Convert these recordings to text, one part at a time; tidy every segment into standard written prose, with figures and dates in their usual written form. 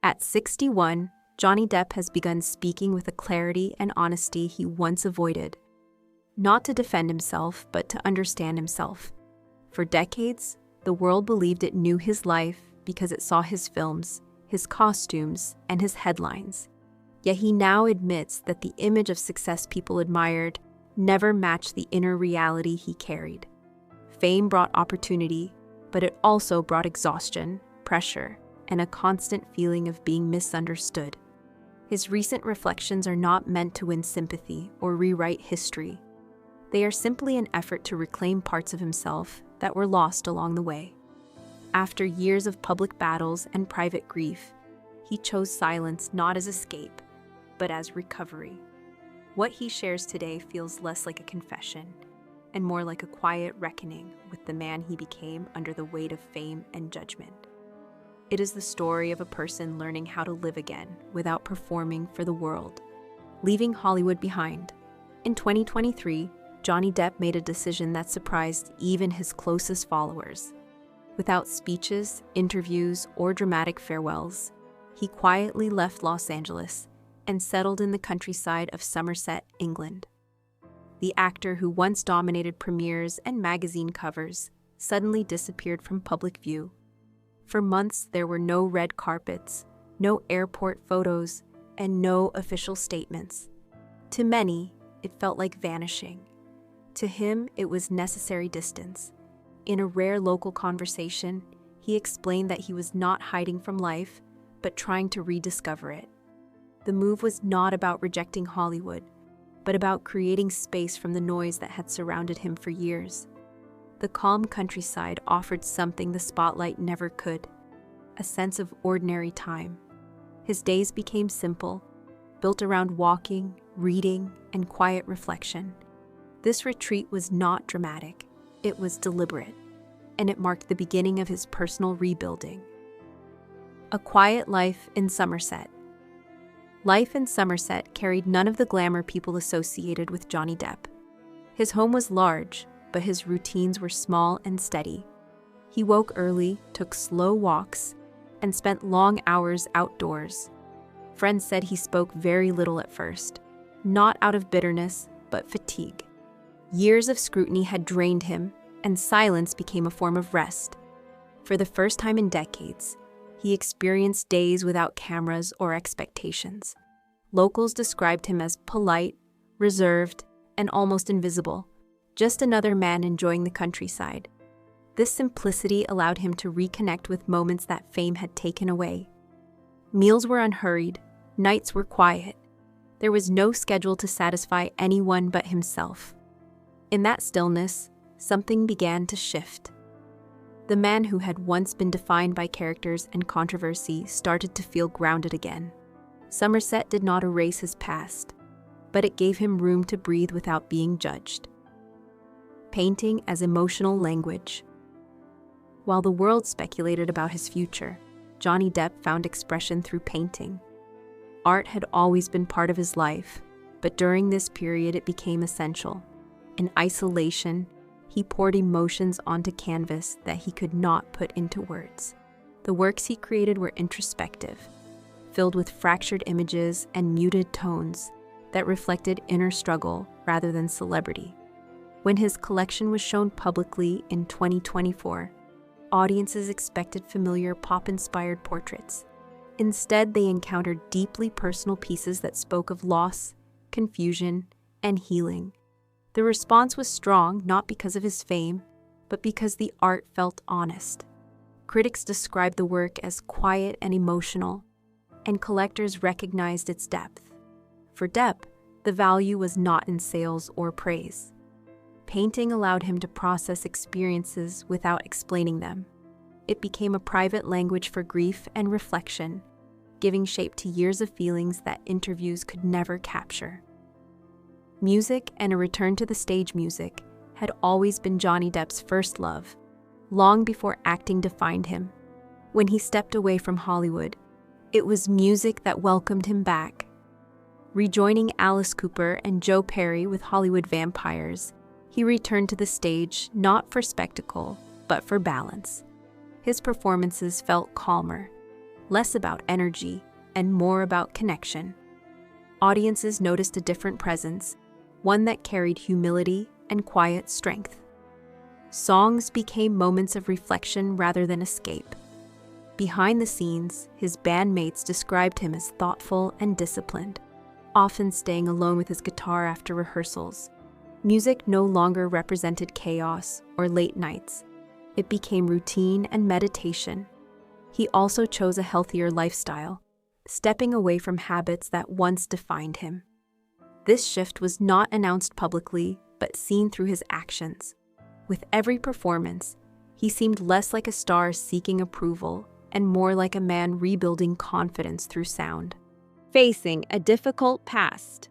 At 61, Johnny Depp has begun speaking with a clarity and honesty he once avoided. Not to defend himself, but to understand himself. For decades, the world believed it knew his life because it saw his films, his costumes, and his headlines. Yet he now admits that the image of success people admired never matched the inner reality he carried. Fame brought opportunity, but it also brought exhaustion, pressure, and a constant feeling of being misunderstood. His recent reflections are not meant to win sympathy or rewrite history. They are simply an effort to reclaim parts of himself that were lost along the way. After years of public battles and private grief, he chose silence not as escape, but as recovery. What he shares today feels less like a confession and more like a quiet reckoning with the man he became under the weight of fame and judgment. It is the story of a person learning how to live again without performing for the world, leaving Hollywood behind. In 2023, Johnny Depp made a decision that surprised even his closest followers. Without speeches, interviews, or dramatic farewells, he quietly left Los Angeles and settled in the countryside of Somerset, England. The actor who once dominated premieres and magazine covers suddenly disappeared from public view. For months, there were no red carpets, no airport photos, and no official statements. To many, it felt like vanishing. To him, it was necessary distance. In a rare local conversation, he explained that he was not hiding from life, but trying to rediscover it. The move was not about rejecting Hollywood, but about creating space from the noise that had surrounded him for years. The calm countryside offered something the spotlight never could, a sense of ordinary time. His days became simple, built around walking, reading, and quiet reflection. This retreat was not dramatic, it was deliberate, and it marked the beginning of his personal rebuilding. A quiet life in Somerset. Life in Somerset carried none of the glamour people associated with Johnny Depp. His home was large, but his routines were small and steady. He woke early, took slow walks, and spent long hours outdoors. Friends said he spoke very little at first, not out of bitterness, but fatigue. Years of scrutiny had drained him, and silence became a form of rest. For the first time in decades, he experienced days without cameras or expectations. Locals described him as polite, reserved, and almost invisible. Just another man enjoying the countryside. This simplicity allowed him to reconnect with moments that fame had taken away. Meals were unhurried, nights were quiet. There was no schedule to satisfy anyone but himself. In that stillness, something began to shift. The man who had once been defined by characters and controversy started to feel grounded again. Somerset did not erase his past, but it gave him room to breathe without being judged. Painting as emotional language. While the world speculated about his future, Johnny Depp found expression through painting. Art had always been part of his life, but during this period it became essential. In isolation, he poured emotions onto canvas that he could not put into words. The works he created were introspective, filled with fractured images and muted tones that reflected inner struggle rather than celebrity. When his collection was shown publicly in 2024, audiences expected familiar pop-inspired portraits. Instead, they encountered deeply personal pieces that spoke of loss, confusion, and healing. The response was strong not because of his fame, but because the art felt honest. Critics described the work as quiet and emotional, and collectors recognized its depth. For Depp, the value was not in sales or praise. Painting allowed him to process experiences without explaining them. It became a private language for grief and reflection, giving shape to years of feelings that interviews could never capture. Music and a return to the stage music had always been Johnny Depp's first love, long before acting defined him. When he stepped away from Hollywood, it was music that welcomed him back. Rejoining Alice Cooper and Joe Perry with Hollywood Vampires, he returned to the stage not for spectacle, but for balance. His performances felt calmer, less about energy and more about connection. Audiences noticed a different presence, one that carried humility and quiet strength. Songs became moments of reflection rather than escape. Behind the scenes, his bandmates described him as thoughtful and disciplined, often staying alone with his guitar after rehearsals. Music no longer represented chaos or late nights. It became routine and meditation. He also chose a healthier lifestyle, stepping away from habits that once defined him. This shift was not announced publicly, but seen through his actions. With every performance, he seemed less like a star seeking approval and more like a man rebuilding confidence through sound. Facing a difficult past.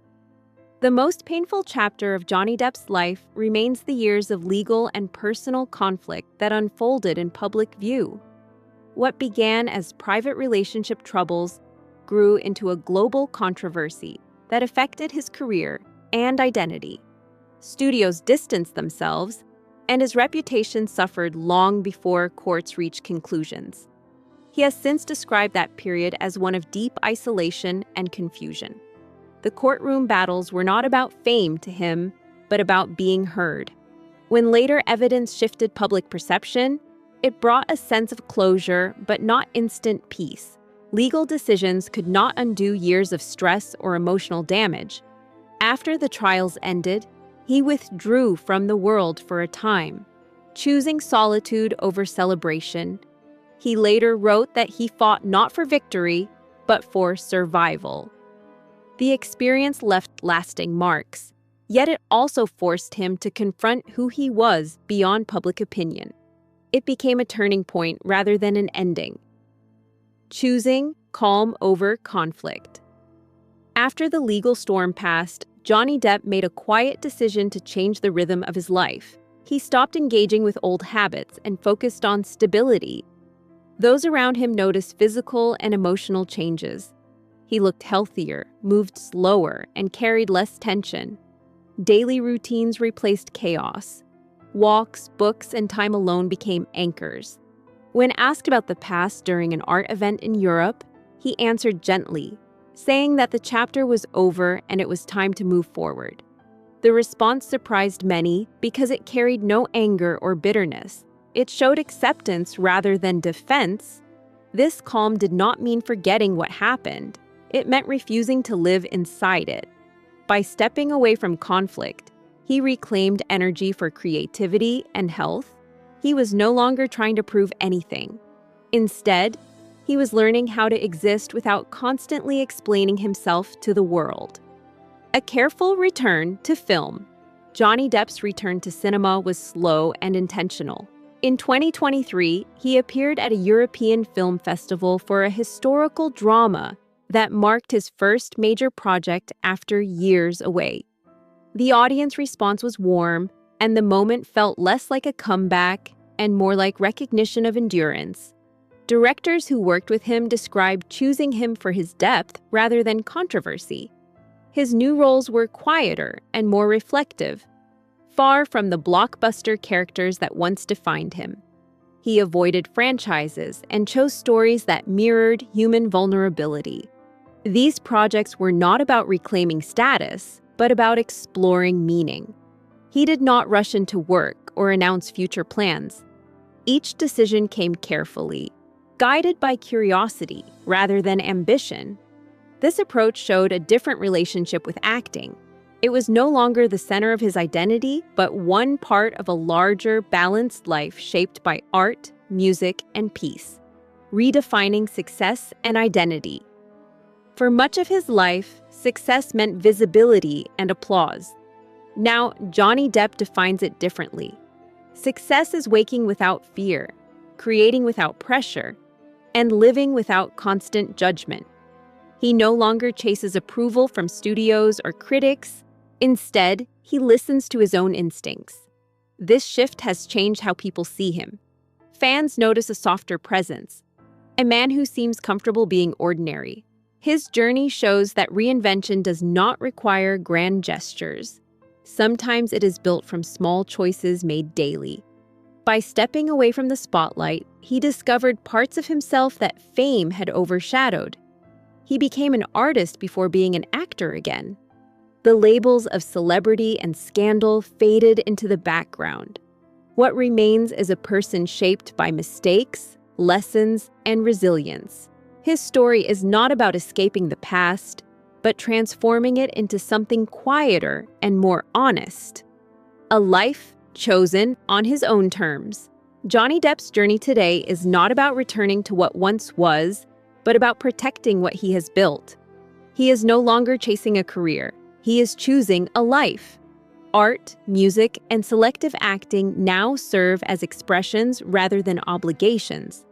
The most painful chapter of Johnny Depp's life remains the years of legal and personal conflict that unfolded in public view. What began as private relationship troubles grew into a global controversy that affected his career and identity. Studios distanced themselves, and his reputation suffered long before courts reached conclusions. He has since described that period as one of deep isolation and confusion. The courtroom battles were not about fame to him, but about being heard. When later evidence shifted public perception, it brought a sense of closure, but not instant peace. Legal decisions could not undo years of stress or emotional damage. After the trials ended, he withdrew from the world for a time, choosing solitude over celebration. He later wrote that he fought not for victory, but for survival. The experience left lasting marks, yet it also forced him to confront who he was beyond public opinion. It became a turning point rather than an ending. Choosing calm over conflict. After the legal storm passed, Johnny Depp made a quiet decision to change the rhythm of his life. He stopped engaging with old habits and focused on stability. Those around him noticed physical and emotional changes. He looked healthier, moved slower, and carried less tension. Daily routines replaced chaos. Walks, books, and time alone became anchors. When asked about the past during an art event in Europe, he answered gently, saying that the chapter was over and it was time to move forward. The response surprised many because it carried no anger or bitterness. It showed acceptance rather than defense. This calm did not mean forgetting what happened. It meant refusing to live inside it. By stepping away from conflict, he reclaimed energy for creativity and health. He was no longer trying to prove anything. Instead, he was learning how to exist without constantly explaining himself to the world. A careful return to film. Johnny Depp's return to cinema was slow and intentional. In 2023, he appeared at a European film festival for a historical drama that marked his first major project after years away. The audience response was warm, and the moment felt less like a comeback and more like recognition of endurance. Directors who worked with him described choosing him for his depth rather than controversy. His new roles were quieter and more reflective, far from the blockbuster characters that once defined him. He avoided franchises and chose stories that mirrored human vulnerability. These projects were not about reclaiming status, but about exploring meaning. He did not rush into work or announce future plans. Each decision came carefully, guided by curiosity rather than ambition. This approach showed a different relationship with acting. It was no longer the center of his identity, but one part of a larger, balanced life shaped by art, music, and peace, redefining success and identity. For much of his life, success meant visibility and applause. Now, Johnny Depp defines it differently. Success is waking without fear, creating without pressure, and living without constant judgment. He no longer chases approval from studios or critics. Instead, he listens to his own instincts. This shift has changed how people see him. Fans notice a softer presence, a man who seems comfortable being ordinary. His journey shows that reinvention does not require grand gestures. Sometimes it is built from small choices made daily. By stepping away from the spotlight, he discovered parts of himself that fame had overshadowed. He became an artist before being an actor again. The labels of celebrity and scandal faded into the background. What remains is a person shaped by mistakes, lessons, and resilience. His story is not about escaping the past, but transforming it into something quieter and more honest. A life chosen on his own terms. Johnny Depp's journey today is not about returning to what once was, but about protecting what he has built. He is no longer chasing a career. He is choosing a life. Art, music, and selective acting now serve as expressions rather than obligations.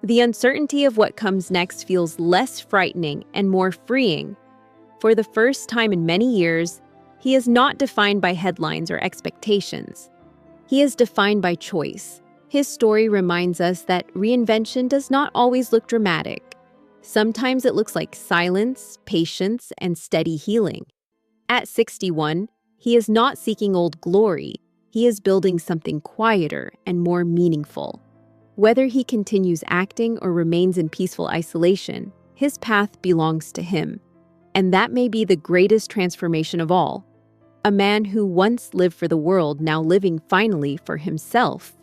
The uncertainty of what comes next feels less frightening and more freeing. For the first time in many years, he is not defined by headlines or expectations. He is defined by choice. His story reminds us that reinvention does not always look dramatic. Sometimes it looks like silence, patience, and steady healing. At 61, he is not seeking old glory. He is building something quieter and more meaningful. Whether he continues acting or remains in peaceful isolation, his path belongs to him. And that may be the greatest transformation of all. A man who once lived for the world now living finally for himself.